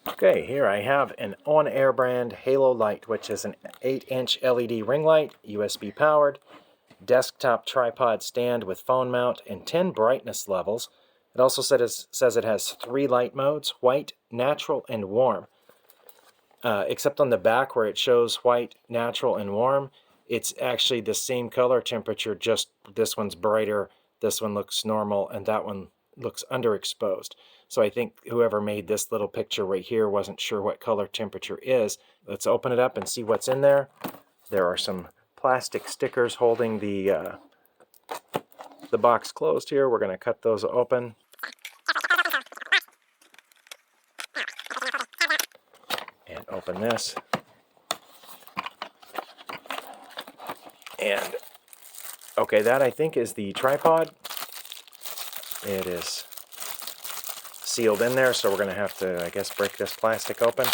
Okay, here I have an OnAir brand HaloLight, which is an 8-inch LED ring light, USB powered, desktop tripod stand with phone mount, and 10 brightness levels. It also says it has 3 light modes: white, natural, and warm. Except on the back where it shows white, natural, and warm, it's actually the same color temperature, just this one's brighter, this one looks normal, and that one looks underexposed. So I think whoever made this little picture right here wasn't sure what color temperature is. Let's open it up and see what's in there. There are some plastic stickers holding the box closed here. We're going to cut those open. And open this. And okay, that I think is the tripod. It is sealed in there, so we're going to have to, I guess, break this plastic open.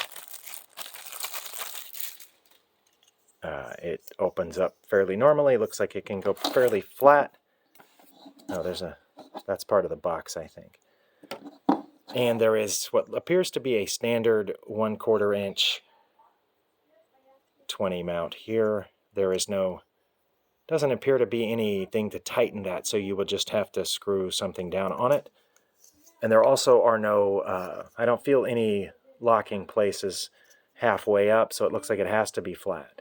It opens up fairly normally. Looks like it can go fairly flat. Oh, that's part of the box, I think. And there is what appears to be a standard 1/4 inch 20 mount here. There is doesn't appear to be anything to tighten that, so you will just have to screw something down on it. And there also are no, I don't feel any locking places halfway up, so it looks like it has to be flat.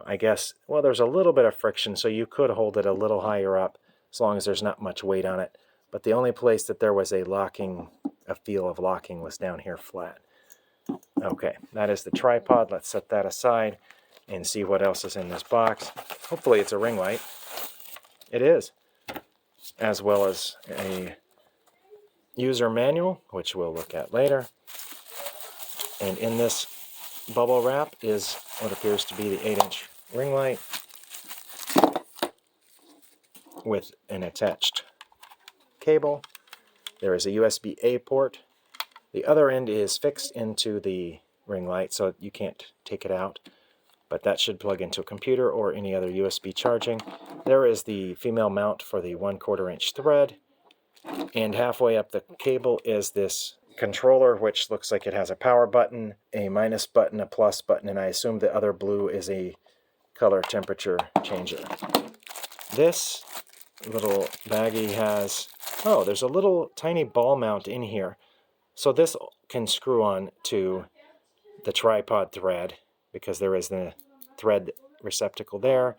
I guess, well, there's a little bit of friction, so you could hold it a little higher up as long as there's not much weight on it. But the only place that there was a feel of locking was down here flat. Okay, that is the tripod. Let's set that aside and see what else is in this box. Hopefully it's a ring light. It is, as well as a user manual, which we'll look at later. And in this bubble wrap is what appears to be the 8-inch ring light with an attached cable. There is a USB-A port. The other end is fixed into the ring light, so you can't take it out, but that should plug into a computer or any other USB charging. There is the female mount for the 1/4 inch thread, and halfway up the cable is this controller, which looks like it has a power button, a minus button, a plus button, and I assume the other blue is a color temperature changer. This little baggie has, oh, there's a little tiny ball mount in here. So this can screw on to the tripod thread because there is the thread receptacle there,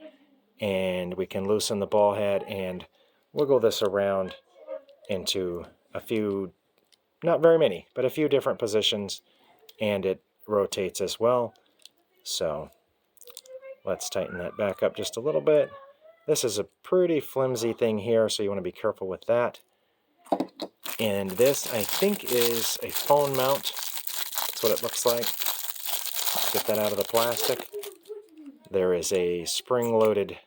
and we can loosen the ball head and wiggle this around into a few, not very many, but a few different positions, and it rotates as well. So let's tighten that back up just a little bit. This is a pretty flimsy thing here, so you want to be careful with that. And this, I think, is a phone mount. That's what it looks like. Let's get that out of the plastic. There is a spring-loaded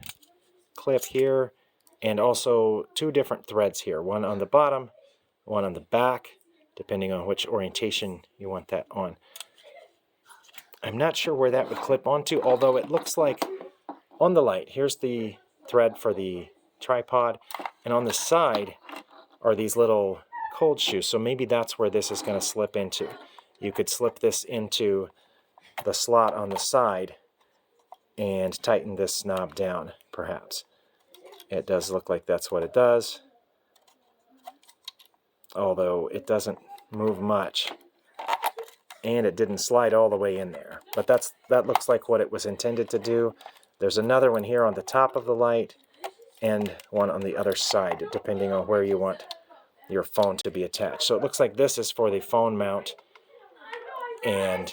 clip here, and also 2 different threads here. One on the bottom, one on the back, depending on which orientation you want that on. I'm not sure where that would clip onto, although it looks like on the light, here's the thread for the tripod, and on the side are these little cold shoes, so maybe that's where this is going to slip into. You could slip this into the slot on the side and tighten this knob down, perhaps. It does look like that's what it does, although it doesn't move much, and it didn't slide all the way in there. But that looks like what it was intended to do. There's another one here on the top of the light and one on the other side, depending on where you want your phone to be attached. So it looks like this is for the phone mount, and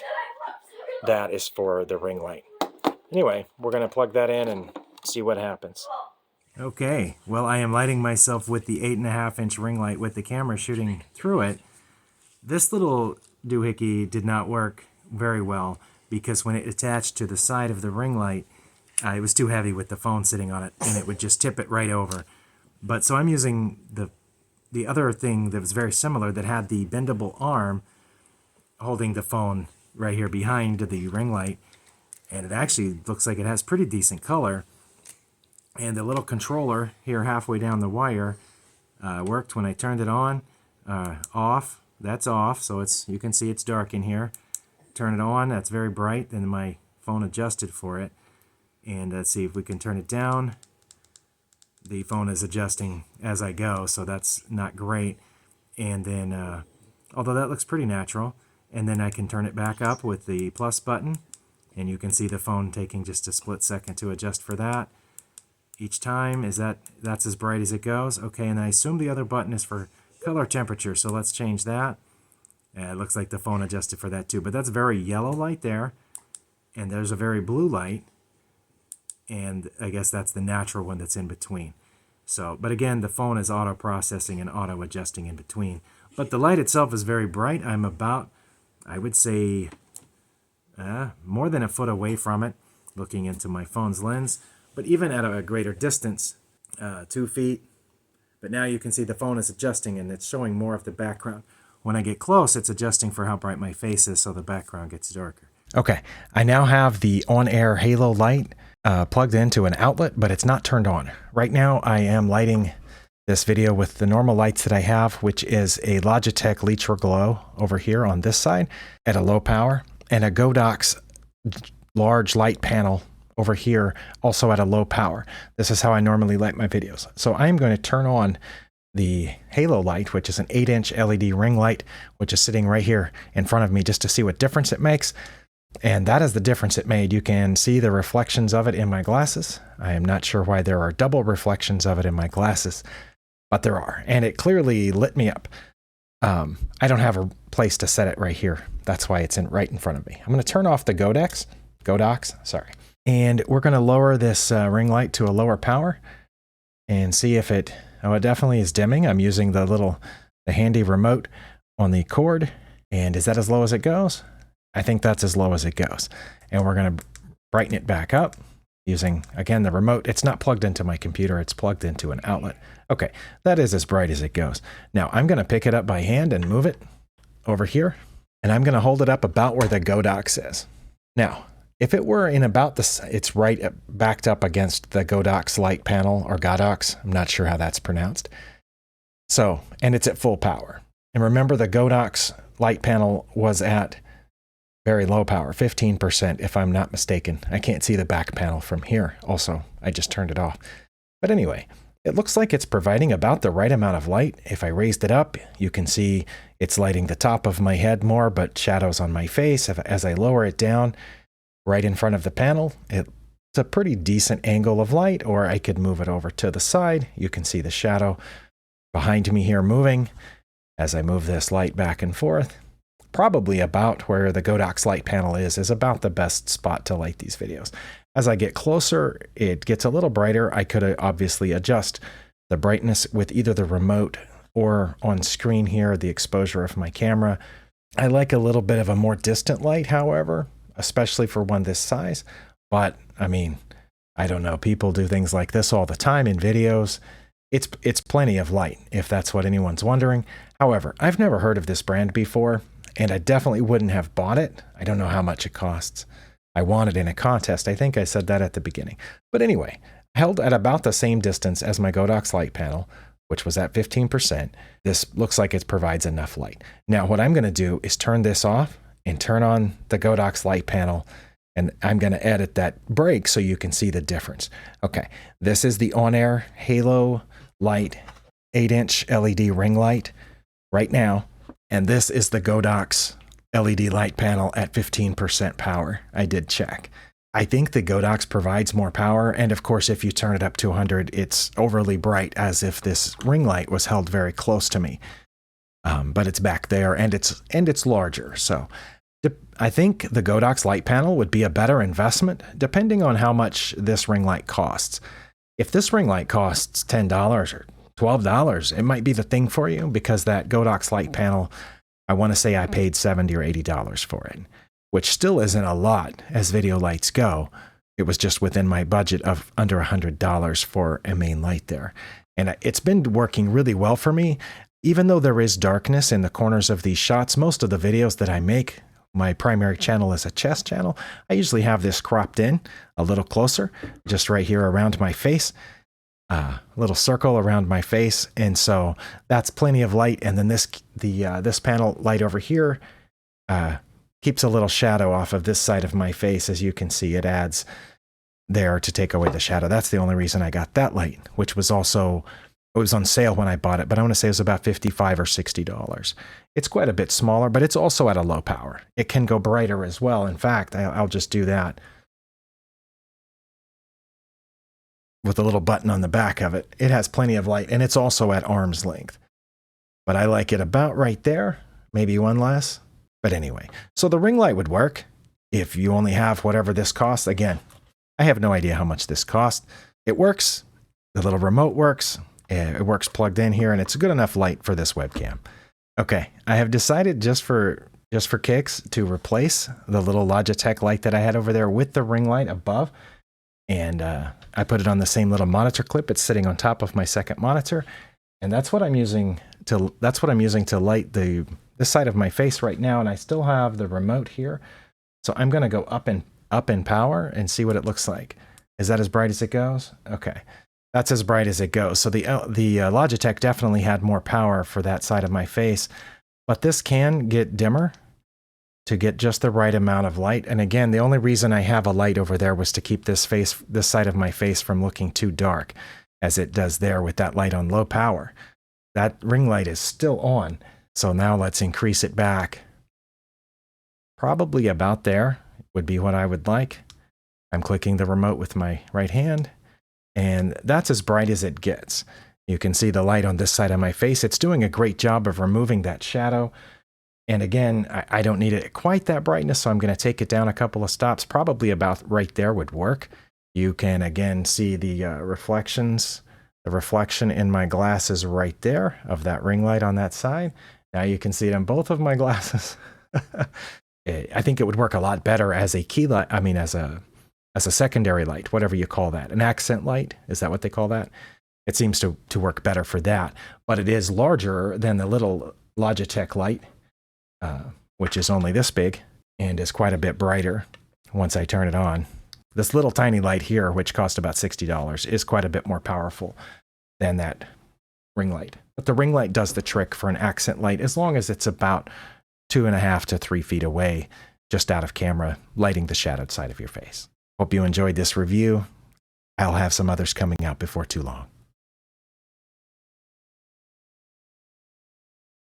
that is for the ring light. Anyway, we're going to plug that in and see what happens. Okay, well, I am lighting myself with the 8.5-inch ring light with the camera shooting through it. This little doohickey did not work very well because when it attached to the side of the ring light, it was too heavy with the phone sitting on it, and it would just tip it right over. But so I'm using the other thing that was very similar that had the bendable arm holding the phone right here behind the ring light, and it actually looks like it has pretty decent color. And the little controller here halfway down the wire worked when I turned it on, off, that's off, so you can see it's dark in here. Turn it on, that's very bright, and my phone adjusted for it. And let's see if we can turn it down. The phone is adjusting as I go, so that's not great. And then, although that looks pretty natural, and then I can turn it back up with the plus button, and you can see the phone taking just a split second to adjust for that. Each time, that's as bright as it goes. Okay, and I assume the other button is for color temperature, so let's change that. It looks like the phone adjusted for that too, but that's very yellow light there, and there's a very blue light, and I guess that's the natural one that's in between. So, but again, the phone is auto-processing and auto-adjusting in between. But the light itself is very bright. I'm about, I would say, more than a foot away from it, looking into my phone's lens. But even at a greater distance, 2 feet. But now you can see the phone is adjusting, and it's showing more of the background. When I get close, it's adjusting for how bright my face is, so the background gets darker. Okay, I now have the OnAir HaloLight plugged into an outlet, but it's not turned on. Right now, I am lighting this video with the normal lights that I have, which is a Logitech Leacher Glow over here on this side at a low power, and a Godox large light panel over here also at a low power. This is how I normally light my videos. So I'm going to turn on the HaloLight, which is an 8-inch LED ring light, which is sitting right here in front of me just to see what difference it makes. And that is the difference it made. You can see the reflections of it in my glasses. I am not sure why there are double reflections of it in my glasses, but there are. And it clearly lit me up. I don't have a place to set it right here. That's why it's right in front of me. I'm going to turn off the Godox, and we're going to lower this ring light to a lower power and see if it definitely is dimming. I'm using the handy remote on the cord. And is that as low as it goes? I think that's as low as it goes. And we're going to brighten it back up using, again, the remote. It's not plugged into my computer. It's plugged into an outlet. Okay, that is as bright as it goes. Now I'm going to pick it up by hand and move it over here. And I'm going to hold it up about where the Godox is. Now, if it were in about this, it's right backed up against the Godox light panel, or Godox. I'm not sure how that's pronounced. So, and it's at full power. And remember, the Godox light panel was at very low power, 15%, if I'm not mistaken. I can't see the back panel from here. Also, I just turned it off. But anyway, it looks like it's providing about the right amount of light. If I raised it up, you can see it's lighting the top of my head more, but shadows on my face. As I lower it down right in front of the panel, it's a pretty decent angle of light, or I could move it over to the side. You can see the shadow behind me here moving as I move this light back and forth. Probably about where the Godox light panel is about the best spot to light these videos. As I get closer, it gets a little brighter. I could obviously adjust the brightness with either the remote or on screen here, the exposure of my camera. I like a little bit of a more distant light, however, especially for one this size. But I mean, I don't know. People do things like this all the time in videos. It's plenty of light, if that's what anyone's wondering. However, I've never heard of this brand before, and I definitely wouldn't have bought it. I don't know how much it costs. I won it in a contest. I think I said that at the beginning. But anyway, held at about the same distance as my Godox light panel, which was at 15%. This looks like it provides enough light. Now, what I'm going to do is turn this off and turn on the Godox light panel, and I'm going to edit that break so you can see the difference. Okay, this is the OnAir HaloLight 8-inch LED ring light right now. And this is the Godox LED light panel at 15% power. I did check. I think the Godox provides more power. And of course, if you turn it up to 100, it's overly bright, as if this ring light was held very close to me. But it's back there, and it's larger. So I think the Godox light panel would be a better investment, depending on how much this ring light costs. If this ring light costs $10 or $12, it might be the thing for you, because that Godox light panel, I want to say I paid $70 or $80 for it, which still isn't a lot as video lights go. It was just within my budget of under $100 for a main light there. And it's been working really well for me. Even though there is darkness in the corners of these shots, most of the videos that I make, my primary channel is a chest channel. I usually have this cropped in a little closer, just right here around my face. little circle around my face, and so that's plenty of light. And then this panel light over here keeps a little shadow off of this side of my face. As you can see, it adds there to take away the shadow. That's the only reason I got that light, which was also, it was on sale when I bought it, but I want to say it was about $55 or $60. It's quite a bit smaller, but it's also at a low power. It can go brighter as well. In fact, I'll just do that with a little button on the back of it. It has plenty of light, and it's also at arm's length. But I like it about right there, maybe one less. But anyway, so the ring light would work if you only have whatever this costs. Again, I have no idea how much this costs. It works. The little remote works. It works plugged in here, and it's a good enough light for this webcam. Okay, I have decided just for kicks to replace the little Logitech light that I had over there with the ring light above. And I put it on the same little monitor clip. It's sitting on top of my second monitor, and that's what I'm using to light this side of my face right now. And I still have the remote here, so I'm going to go up in power and see what it looks like. Is that as bright as it goes? Okay, that's as bright as it goes. So the Logitech definitely had more power for that side of my face, but this can get dimmer to get just the right amount of light. And again, the only reason I have a light over there was to keep this side of my face from looking too dark, as it does there with that light on low power. That ring light is still on. So now let's increase it back. Probably about there would be what I would like. I'm clicking the remote with my right hand, and that's as bright as it gets. You can see the light on this side of my face. It's doing a great job of removing that shadow. And again, I don't need it quite that brightness, so I'm going to take it down a couple of stops. Probably about right there would work. You can again see the reflections. The reflection in my glasses right there of that ring light on that side. Now you can see it on both of my glasses. I think it would work a lot better as a key light. I mean, as a secondary light, whatever you call that. An accent light, is that what they call that? It seems to work better for that. But it is larger than the little Logitech light, which is only this big and is quite a bit brighter once I turn it on. This little tiny light here, which cost about $60, is quite a bit more powerful than that ring light. But the ring light does the trick for an accent light as long as it's about 2.5 to 3 feet away, just out of camera, lighting the shadowed side of your face. Hope you enjoyed this review. I'll have some others coming out before too long.